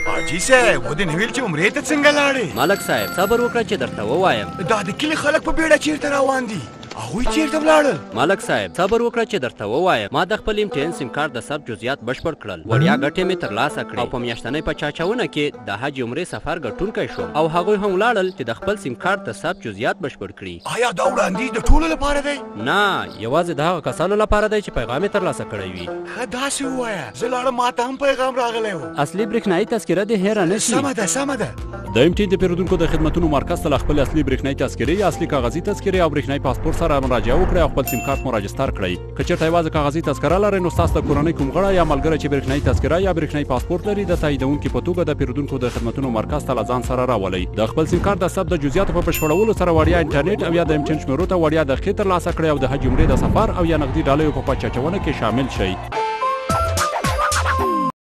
حاجي صاحب ودې نه ویل چې عمرې ته څنګه لاړې؟ ملک صاحب صبر وکړه چې درته ووایم. دا د کلي خلک په بیړه چیرته روان دي؟ هغوی چیرته ولاړل؟ ملک صاحب صبر وکړه چې درته ووایم. ما د خپل MTN سیم کارت د ثبت جزئیات بشپړ کړل. وړیا ګټې مې ترلاسه کړې او په میاشتنۍ په چاچونه کې د حج عمرې سفر ګټونکی شوم او هغوی هم ولاړل چې د خپل سیم کارت د ثبت جزئیات بشپړ کړي. آیا دا وړاندیز د ټولو لپاره دی؟ نه، یوازې د هغه کسانو لپاره دی چې پیغام یې ترلاسه کړی وي. ښه داسې ووایه، زه لاړم ما ته هم پیغام راغلی و. اصلي برېښنایي تذکره دې هېره نه شي. سمه ده سمه ده. د MTN د پیرودونکو د خدمتونو مرکز ته خپل اصلي برېښنایي تذکرې یا اصلي کاغذي تذکرې او برېښنایي پاسپورت سره مراجعه وکړئ او خپل سیم کارت مو راجستر کړئ. که چېرته یوازې کاغذي تذکره لرئ نو ستاسو د کورنۍ کوم غړی یا ملګری چې برېښنایي تذکره یا برېښنایي پاسپورت لري د تاییدونکي په توګه د پیرودونکو د خدمتونو مرکز ته له ځان سره راولئ. د خپل سیم کارت د ثبت د جزئیاتو په بشپړولو سره وړیا انټرنیټ او یا د MTN شمیرو ته وړیا دقیقې ترلاسه کړئ او د حج عمرې د سفر او یا نقدي ډالیو په پاچاچونه کې شامل شئ.